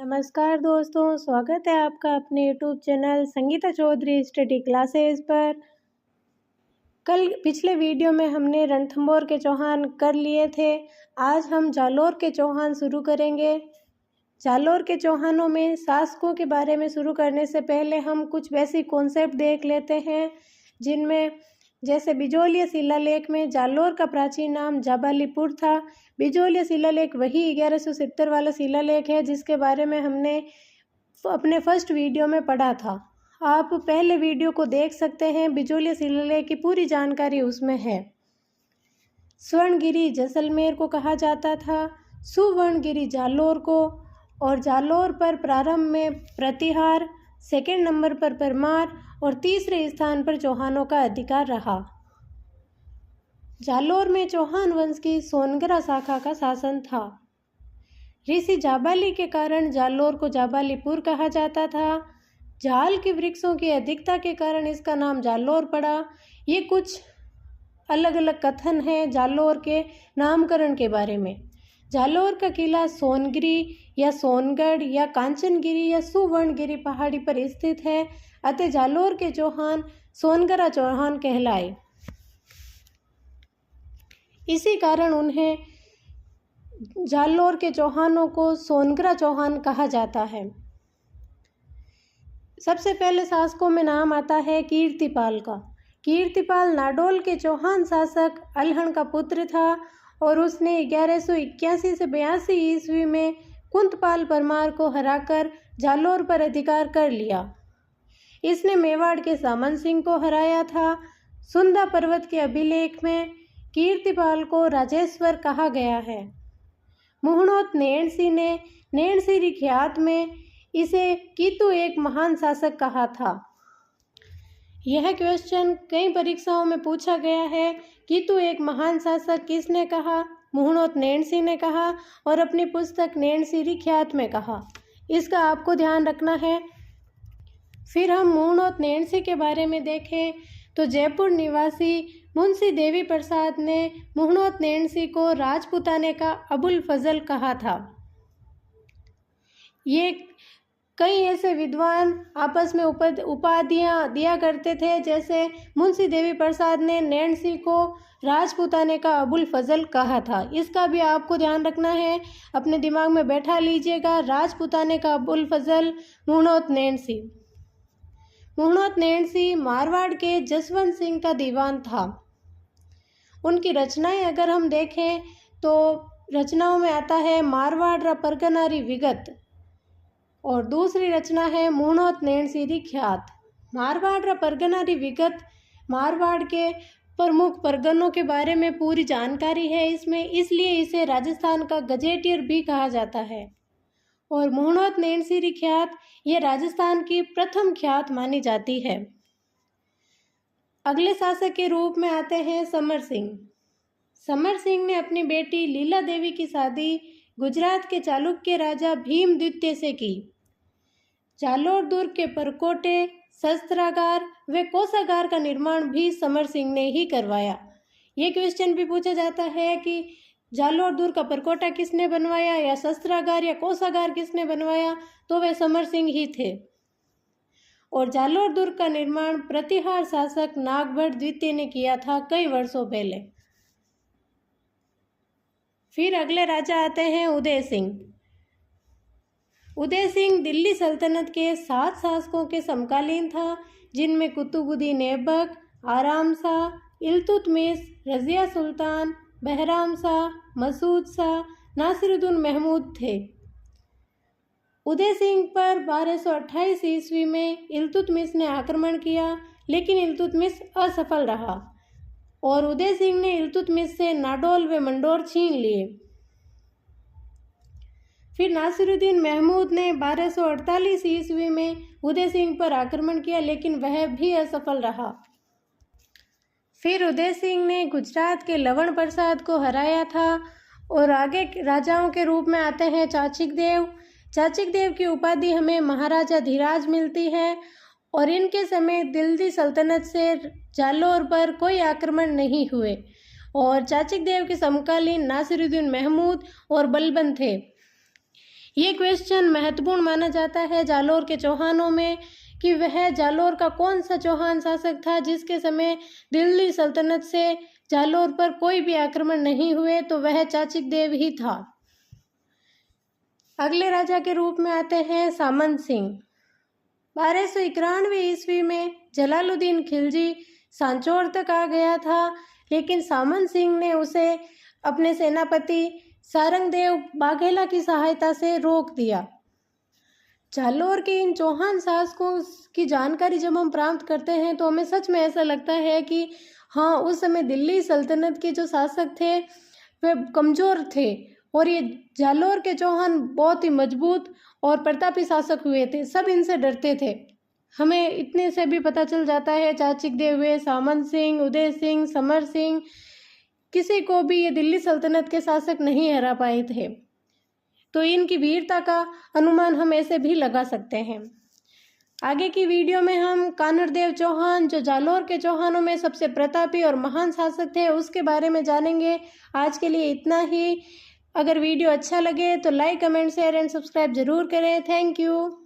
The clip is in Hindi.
नमस्कार दोस्तों, स्वागत है आपका अपने YouTube channel Sangeeta Chaudhary study classes पर। पिछले वीडियो में हमने रणथंभौर के चौहान कर लिए थे। आज हम जालोर के चौहान शुरू करेंगे। जालोर के चौहानों में शासकों के बारे में शुरू करने से पहले हम कुछ बेसिक कॉन्सेप्ट देख लेते हैं, जिनमें जैसे बिजोलिया शिलालेख में जालोर का प्राचीन नाम जाबालीपुर था। बिजोलिया शिलालेख वही 1170 वाला शिलालेख है जिसके बारे में हमने अपने फर्स्ट वीडियो में पढ़ा था। आप पहले वीडियो को देख सकते हैं, बिजोलिया शिलालेख की पूरी जानकारी उसमें है। स्वर्णगिरी जैसलमेर को कहा जाता था, सुवर्णगिरी जालोर को, और जालोर पर प्रारंभ में प्रतिहार, सेकंड नंबर पर परमार और तीसरे स्थान पर चौहानों का अधिकार रहा। जालोर में चौहान वंश की सोनगरा शाखा का शासन था। ऋषि जाबाली के कारण जालोर को जाबालीपुर कहा जाता था। जाल के वृक्षों की अधिकता के कारण इसका नाम जालोर पड़ा। ये कुछ अलग अलग कथन हैं जालोर के नामकरण के बारे में। जालोर का किला सोनगिरी या सोनगढ़ या कांचनगिरी या सुवर्णगिरी पहाड़ी पर स्थित है, अतः जालोर के चौहान सोनगरा चौहान कहलाए। इसी कारण उन्हें जालोर के चौहानों को सोनगरा चौहान कहा जाता है। सबसे पहले शासकों में नाम आता है कीर्तिपाल का। कीर्तिपाल नाडोल के चौहान शासक अलहण का पुत्र था और उसने 1181 से 82 ईस्वी में कुंतपाल परमार को हराकर जालोर पर अधिकार कर लिया। इसने मेवाड़ के सामन सिंह को हराया था। सुंदा पर्वत के अभिलेख में कीर्तिपाल को राजेश्वर कहा गया है। मुहणोत नैणसी ने नैणसीरी ख्यात में इसे कीतु एक महान शासक कहा था। यह क्वेश्चन कई परीक्षाओं में पूछा गया है। कीतु एक महान शासक किसने कहा? मुहणोत नैणसी ने कहा और अपनी पुस्तक नैणसीरी ख्यात में कहा। इसका आपको ध्यान रखना है। फिर हम मुहणोत नैणसी के बारे में देखें तो जयपुर निवासी मुंशी देवी प्रसाद ने मुहणोत नैणसी को राजपुताने का अबुल फजल कहा था। ये कई ऐसे विद्वान आपस में उपाधियां दिया करते थे, जैसे मुंशी देवी प्रसाद ने नैणसी को राजपुताने का अबुल फजल कहा था। इसका भी आपको ध्यान रखना है, अपने दिमाग में बैठा लीजिएगा। राजपुताने का अबुल फजल मुहणोत नैणसी। मुहणोत नैणसी मारवाड़ के जसवंत सिंह का दीवान था। उनकी रचनाएं अगर हम देखें तो रचनाओं में आता है मारवाड़ रा परगनारी विगत, और दूसरी रचना है मुहणोत नैणसीरी ख्यात। मारवाड़ रा परगनारी विगत मारवाड़ के प्रमुख परगनों के बारे में पूरी जानकारी है इसमें, इसलिए इसे राजस्थान का गजेटियर भी कहा जाता है। और मुहणोत नैणसीरी ख्यात ये राजस्थान की प्रथम ख्यात मानी जाती है। अगले शासक के रूप में आते हैं समर सिंह। समर सिंह ने अपनी बेटी लीला देवी की शादी गुजरात के चालुक्य राजा भीम द्वितीय से की। जालोर दुर्ग के परकोटे, शस्त्रागार व कोषागार का निर्माण भी समर सिंह ने ही करवाया। ये क्वेश्चन भी पूछा जाता है कि जालोर दुर्ग का परकोटा किसने बनवाया या शस्त्रागार या कोषागार किसने बनवाया, तो वे समर सिंह ही थे। और जालोर दुर्ग का निर्माण प्रतिहार शासक नागभट्ट द्वितीय ने किया था कई वर्षों पहले। फिर अगले राजा आते हैं उदय सिंह। उदय सिंह दिल्ली सल्तनत के 7 शासकों के समकालीन था, जिनमें कुतुबुद्दीन ऐबक, आराम शाह, इल्तुतमिश, रजिया सुल्तान, बहराम शाह, मसूद शाह, नासिरुद्दीन महमूद थे। उदय सिंह पर 1228 ईस्वी में इल्तुतमिश ने आक्रमण किया, लेकिन इल्तुतमिश असफल रहा और उदय सिंह ने इल्तुतमिश से नाडोल व मंडोर छीन लिए। फिर नासिरुद्दीन महमूद ने 1248 ईस्वी में उदय सिंह पर आक्रमण किया, लेकिन वह भी असफल रहा। फिर उदय सिंह ने गुजरात के लवण प्रसाद को हराया था। और आगे राजाओं के रूप में आते हैं चाचिक देव। चाचिक देव की उपाधि हमें महाराजा धीराज मिलती है और इनके समय दिल्ली सल्तनत से जालोर पर कोई आक्रमण नहीं हुए। और चाचिक देव के समकालीन नासिरुद्दीन महमूद और बलबन थे। ये क्वेश्चन महत्वपूर्ण माना जाता है जालोर के चौहानों में कि वह जालोर का कौन सा चौहान शासक था जिसके समय दिल्ली सल्तनत से जालोर पर कोई भी आक्रमण नहीं हुए, तो वह चाचिक देव ही था। अगले राजा के रूप में आते हैं सामंत सिंह। 1291 ईस्वी में जलालुद्दीन खिलजी सांचौर तक आ गया था, लेकिन सामंत सिंह ने उसे अपने सेनापति सारंगदेव बाघेला की सहायता से रोक दिया। जालोर के इन चौहान शासकों की जानकारी जब हम प्राप्त करते हैं तो हमें सच में ऐसा लगता है कि हाँ, उस समय दिल्ली सल्तनत के जो शासक थे वे कमज़ोर थे और ये जालोर के चौहान बहुत ही मजबूत और प्रतापी शासक हुए थे। सब इनसे डरते थे। हमें इतने से भी पता चल जाता है चाचिक देव हुए, सामंत सिंह, उदय सिंह, समर सिंह, किसी को भी ये दिल्ली सल्तनत के शासक नहीं हरा पाए थे। तो इनकी वीरता का अनुमान हम ऐसे भी लगा सकते हैं। आगे की वीडियो में हम कानरदेव चौहान, जो जालोर के चौहानों में सबसे प्रतापी और महान शासक थे, उसके बारे में जानेंगे। आज के लिए इतना ही। अगर वीडियो अच्छा लगे तो like, comment, share and subscribe जरूर करें। Thank you.